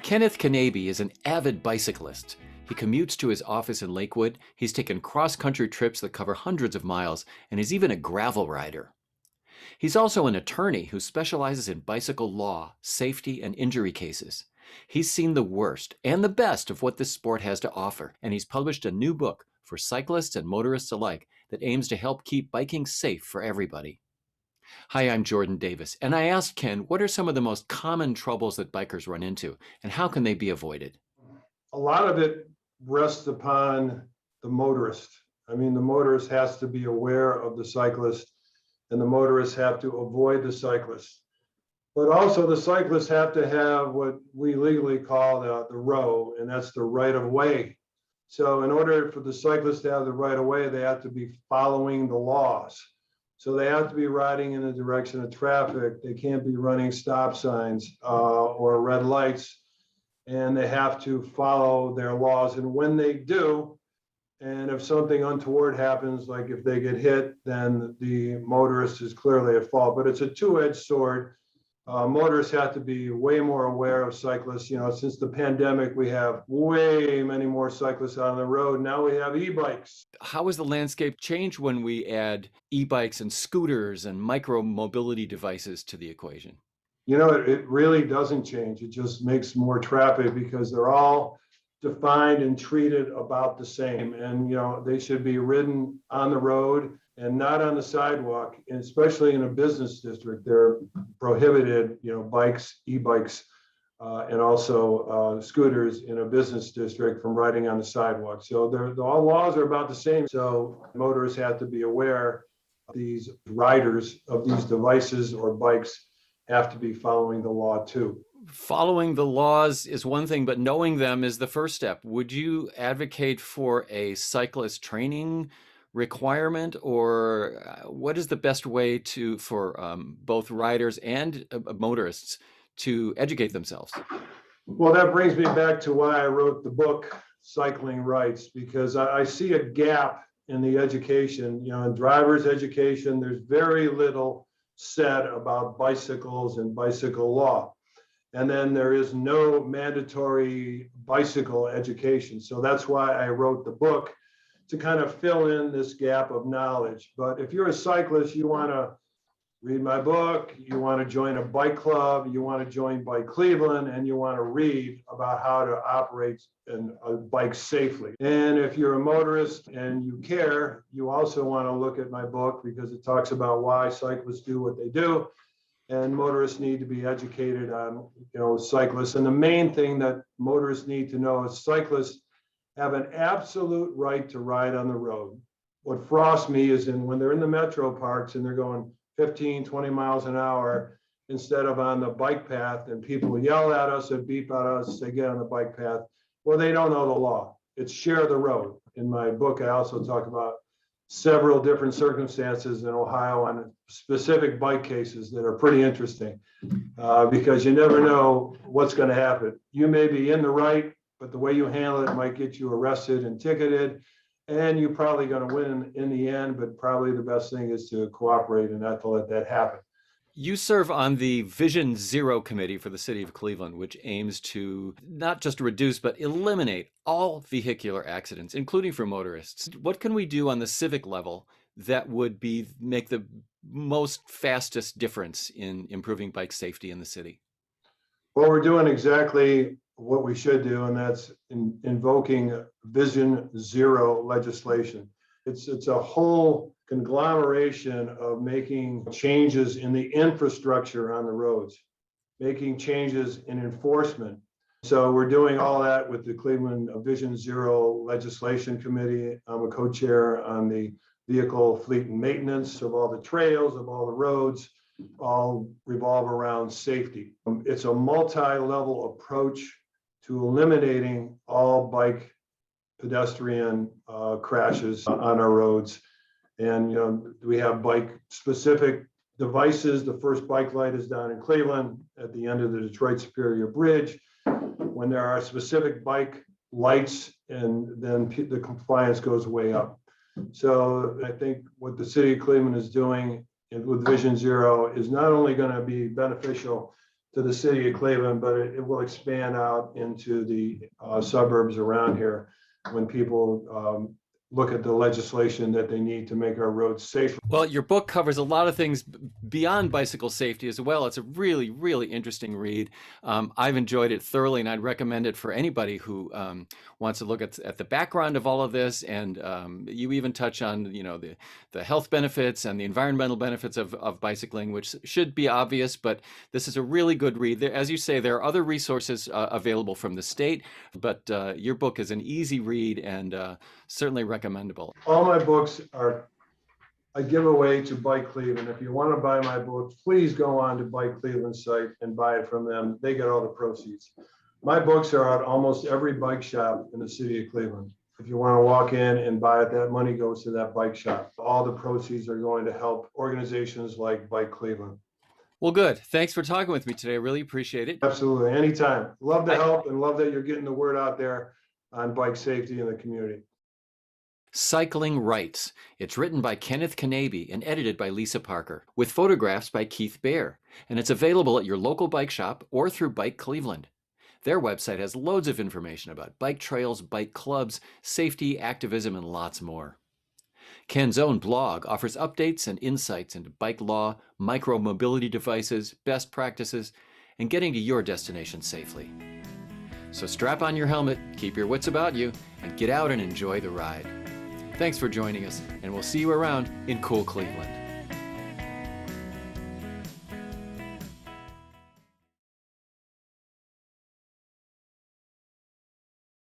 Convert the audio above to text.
Kenneth Knabe is an avid bicyclist. He commutes to his office in Lakewood, he's taken cross-country trips that cover hundreds of miles, and he's even a gravel rider. He's also an attorney who specializes in bicycle law, safety, and injury cases. He's seen the worst and the best of what this sport has to offer, and he's published a new book for cyclists and motorists alike that aims to help keep biking safe for everybody. Hi, I'm Jordan Davis, and I asked Ken, what are some of the most common troubles that bikers run into, and how can they be avoided? A lot of it rests upon the motorist. I mean, the motorist has to be aware of the cyclist, and the motorists have to avoid the cyclist. But also the cyclists have to have what we legally call the row, and that's the right of way. So in order for the cyclists to have the right of way, they have to be following the laws. So they have to be riding in the direction of traffic. They can't be running stop signs or red lights, and they have to follow their laws. And when they do, and if something untoward happens, like if they get hit, then the motorist is clearly at fault. But it's a two-edged sword. Motorists have to be way more aware of cyclists. You know, since the pandemic, we have way many more cyclists on the road. Now we have e-bikes. How has the landscape changed when we add e-bikes and scooters and micro mobility devices to the equation? You know, it really doesn't change. It just makes more traffic because they're all defined and treated about the same. And, you know, they should be ridden on the road and not on the sidewalk, and especially in a business district. They're prohibited, you know, bikes, e-bikes, and also scooters in a business district from riding on the sidewalk. So all laws are about the same. So motorists have to be aware these riders of these devices or bikes have to be following the law too. Following the laws is one thing, but knowing them is the first step. Would you advocate for a cyclist training requirement, or what is the best way for both riders and motorists to educate themselves? Well, that brings me back to why I wrote the book, Cycling Rights, because I see a gap in the education. You know, in driver's education, there's very little said about bicycles and bicycle law. And then there is no mandatory bicycle education. So that's why I wrote the book, to kind of fill in this gap of knowledge. But if you're a cyclist, you want to read my book, you want to join a bike club, you want to join Bike Cleveland, and you want to read about how to operate a bike safely. And if you're a motorist and you care, you also want to look at my book because it talks about why cyclists do what they do. And motorists need to be educated on, you know, cyclists. And the main thing that motorists need to know is cyclists have an absolute right to ride on the road. What frosts me is when they're in the metro parks and they're going 15, 20 miles an hour instead of on the bike path, and people yell at us and beep at us, they get on the bike path. Well, they don't know the law. It's share the road. In my book, I also talk about several different circumstances in Ohio on specific bike cases that are pretty interesting because you never know what's going to happen. You may be in the right, but the way you handle it might get you arrested and ticketed, and you're probably going to win in the end, but probably the best thing is to cooperate and not to let that happen. You serve on the Vision Zero Committee for the City of Cleveland, which aims to not just reduce, but eliminate all vehicular accidents, including for motorists. What can we do on the civic level that would make the most fastest difference in improving bike safety in the city? Well, we're doing exactly what we should do, and that's invoking Vision Zero legislation. It's a whole conglomeration of making changes in the infrastructure on the roads, making changes in enforcement. So we're doing all that with the Cleveland Vision Zero Legislation Committee. I'm a co-chair on the vehicle fleet and maintenance of all the trails, of all the roads, all revolve around safety. It's a multi-level approach to eliminating all bike pedestrian crashes on our roads. And, you know, we have bike specific devices. The first bike light is down in Cleveland at the end of the Detroit Superior Bridge. When there are specific bike lights, and then the compliance goes way up. So I think what the city of Cleveland is doing with Vision Zero is not only going to be beneficial to the city of Cleveland, but it will expand out into the suburbs around here when people look at the legislation that they need to make our roads safer. Well, your book covers a lot of things beyond bicycle safety as well. It's a really, really interesting read. I've enjoyed it thoroughly, and I'd recommend it for anybody who wants to look at the background of all of this. And you even touch on, you know, the health benefits and the environmental benefits of bicycling, which should be obvious, but this is a really good read. As you say, there are other resources available from the state, but your book is an easy read and certainly recommendable. All my books are a giveaway to Bike Cleveland. If you want to buy my books, please go on to Bike Cleveland's site and buy it from them. They get all the proceeds. My books are at almost every bike shop in the city of Cleveland. If you want to walk in and buy it, that money goes to that bike shop. All the proceeds are going to help organizations like Bike Cleveland. Well, good. Thanks for talking with me today. I really appreciate it. Absolutely. Anytime. Love to help and love that you're getting the word out there on bike safety in the community. Cycling Rights. It's written by Kenneth Knabe and edited by Lisa Parker, with photographs by Keith Baer, and it's available at your local bike shop or through Bike Cleveland. Their website has loads of information about bike trails, bike clubs, safety, activism, and lots more. Ken's own blog offers updates and insights into bike law, micro-mobility devices, best practices, and getting to your destination safely. So strap on your helmet, keep your wits about you, and get out and enjoy the ride. Thanks for joining us, and we'll see you around in Cool Cleveland.